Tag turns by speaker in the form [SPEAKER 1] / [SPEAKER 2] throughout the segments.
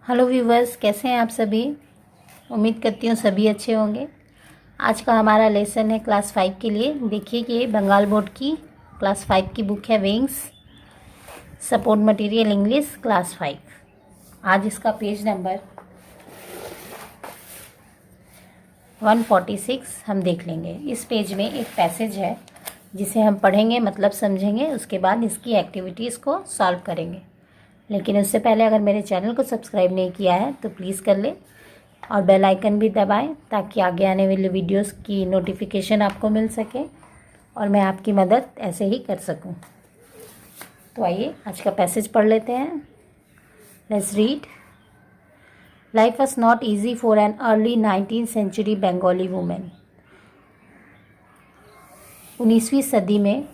[SPEAKER 1] Hello viewers, कैसे हैं आप सभी। उम्मीद करती हूँ सभी अच्छे होंगे। आज का हमारा लेसन है क्लास 5 के लिए। देखिए कि ये बंगाल बोर्ड की क्लास 5 की बुक है, wings support material English class 5। आज इसका पेज नंबर 146 हम देख लेंगे। इस पेज में एक पैसेज है जिसे हम पढ़ेंगे, मतलब समझेंगे, उसके बाद इसकी एक्टिविटीज़ को सॉल्व करेंगे। लेकिन उससे पहले अगर मेरे चैनल को सब्सक्राइब नहीं किया है तो प्लीज़ कर ले और बेल आइकन भी दबाएं ताकि आगे आने वाले वीडियोस की नोटिफिकेशन आपको मिल सके और मैं आपकी मदद ऐसे ही कर सकूं। तो आइए आज का पैसेज पढ़ लेते हैं। Let's read. Life was not easy for an early 19th century Bengali women. 19वीं सदी में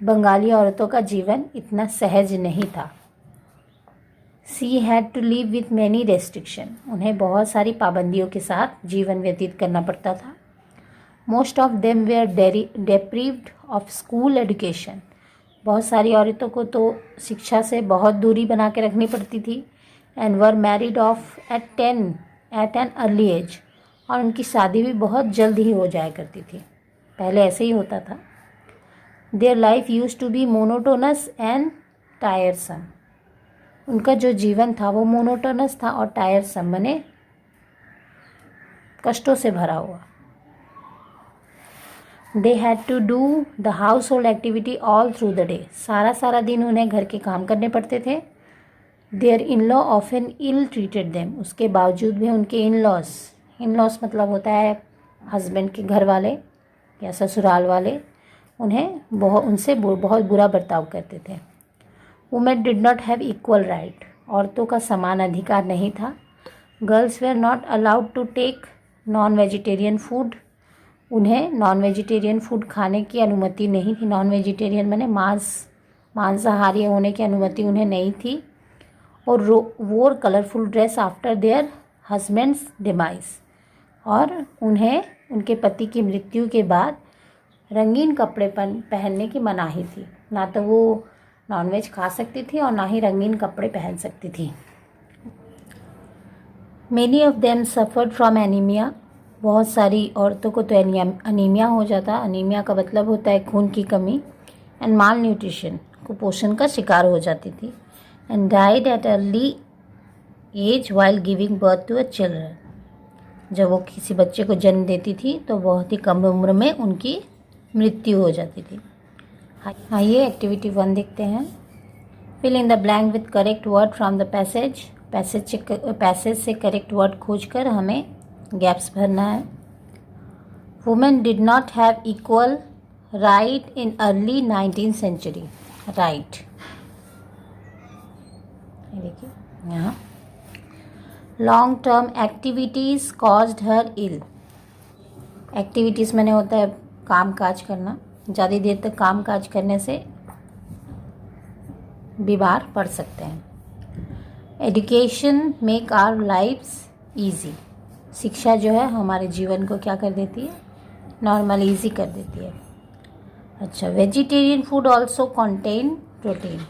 [SPEAKER 1] बंगाली औरतों का जीवन इतना सहज नहीं था। She had to live with many restriction. उन्हें बहुत सारी पाबंदियों के साथ जीवन व्यतीत करना पड़ता था। Most of them were deprived of school education. बहुत सारी औरतों को तो शिक्षा से बहुत दूरी बना के रखनी पड़ती थी। And were married off at an early age. और उनकी शादी भी बहुत जल्द ही हो जाया करती थी। पहले ऐसे ही होता था। Their life used to be monotonous and tiresome. उनका जो जीवन था वो मोनोटोनस था और टायरसम माने कष्टों से भरा हुआ। They had to do the household activity all through the day. सारा दिन उन्हें घर के काम करने पड़ते थे। Their in-law often ill-treated them. उसके बावजूद भी उनके in-laws मतलब होता है हस्बैंड के घर वाले या ससुराल वाले, उनसे बहुत बुरा बर्ताव करते थे। Women did not have equal right. औरतों का समान अधिकार नहीं था। Girls were not allowed to take non vegetarian food. उन्हें नॉन वेजिटेरियन फूड खाने की अनुमति नहीं थी। नॉन वेजिटेरियन माने मांसाहारी होने की अनुमति उन्हें नहीं थी। और wore colourful dress after their husbands demise. और उन्हें उनके पति की मृत्यु के बाद रंगीन कपड़े पहनने की मनाही थी। ना तो वो नॉनवेज खा सकती थी और ना ही रंगीन कपड़े पहन सकती थी। Many of them suffered from anaemia. बहुत सारी औरतों को तो अनीमिया हो जाता। अनीमिया का मतलब होता है खून की कमी। एंड माल न्यूट्रिशन, कुपोषण का शिकार हो जाती थी। And died at early age while giving birth to a children. जब वो किसी बच्चे को जन्म देती थी तो बहुत ही कम उम्र में उनकी मृत्यु हो जाती थी। आइए एक्टिविटी 1 देखते हैं। Fill in the blank with correct word from the passage से करेक्ट वर्ड खोजकर हमें गैप्स भरना है। Women did not have equal right in early 19th century. Right देखिए यहाँ। Long term activities caused her ill. Activities मैंने होता है काम काज करना। ज़्यादा देर तक काम काज करने से बीमार पड़ सकते हैं। Education make our lifes easy. शिक्षा जो है हमारे जीवन को क्या कर देती है, नॉर्मल ईजी कर देती है। अच्छा, vegetarian food also contain protein.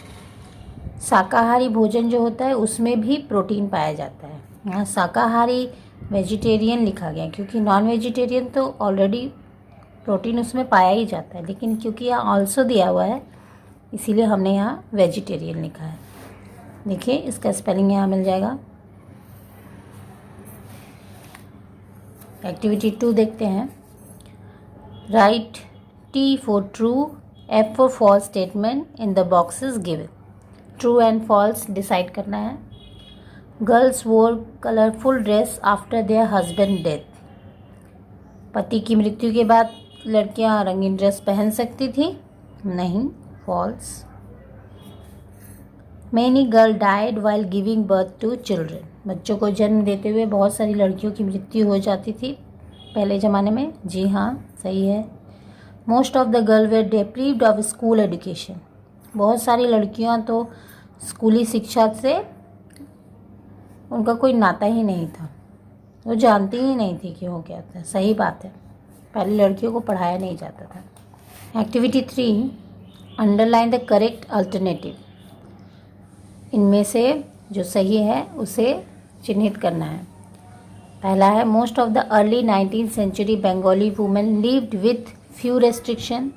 [SPEAKER 1] शाकाहारी भोजन जो होता है उसमें भी प्रोटीन पाया जाता है। यहाँ शाकाहारी वेजिटेरियन लिखा गया क्योंकि नॉन वेजिटेरियन तो ऑलरेडी प्रोटीन उसमें पाया ही जाता है, लेकिन क्योंकि यहाँ ऑल्सो दिया हुआ है इसीलिए हमने यहाँ वेजिटेरियन लिखा है। देखिए इसका स्पेलिंग यहाँ मिल जाएगा। एक्टिविटी 2 देखते हैं। Write T for true, F for false statement in the boxes given. True and false decide करना है। Girls wore colourful dress after their husband death. पति की मृत्यु के बाद लड़कियां रंगीन ड्रेस पहन सकती थी, नहीं, false. Many girl died while giving birth to children. बच्चों को जन्म देते हुए बहुत सारी लड़कियों की मृत्यु हो जाती थी पहले ज़माने में, जी हाँ सही है। Most of the girl were deprived of school education. बहुत सारी लड़कियां तो स्कूली शिक्षा से उनका कोई नाता ही नहीं था, वो जानती ही नहीं थी कि वो क्या था। सही बात है, पहले लड़कियों को पढ़ाया नहीं जाता था। Activity 3, underline the correct alternative. इनमें से जो सही है उसे चिन्हित करना है। पहला है most of the early 19th century Bengali women lived with few restriction,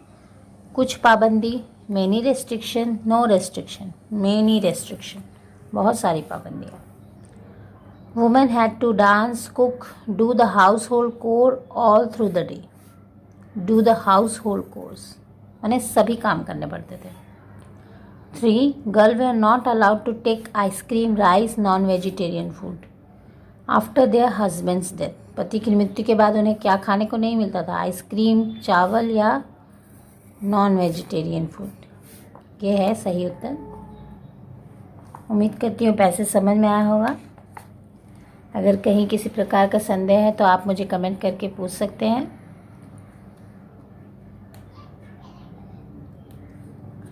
[SPEAKER 1] कुछ पाबंदी, many restriction, no restriction, many restriction, बहुत सारी पाबंदियाँ। Women had to dance, cook, do the household chore all through the day. Do the household chores यानी सभी काम करने पड़ते थे। 3. Girl were are not allowed to take ice cream, rice, non vegetarian food after their husbands death. पति की मृत्यु के बाद उन्हें क्या खाने को नहीं मिलता था? आइसक्रीम, चावल या नॉन वेजिटेरियन फूड। ये है सही उत्तर। उम्मीद करती हूँ पैसे समझ में आया होगा। अगर कहीं किसी प्रकार का संदेह है तो आप मुझे कमेंट करके पूछ सकते हैं।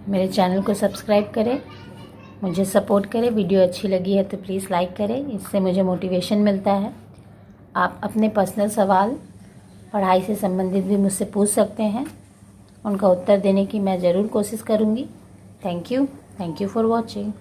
[SPEAKER 1] मेरे चैनल को सब्सक्राइब करें, मुझे सपोर्ट करें। वीडियो अच्छी लगी है तो प्लीज़ लाइक करें, इससे मुझे मोटिवेशन मिलता है। आप अपने पर्सनल सवाल पढ़ाई से संबंधित भी मुझसे पूछ सकते हैं, उनका उत्तर देने की मैं ज़रूर कोशिश करूँगी। Thank you for watching.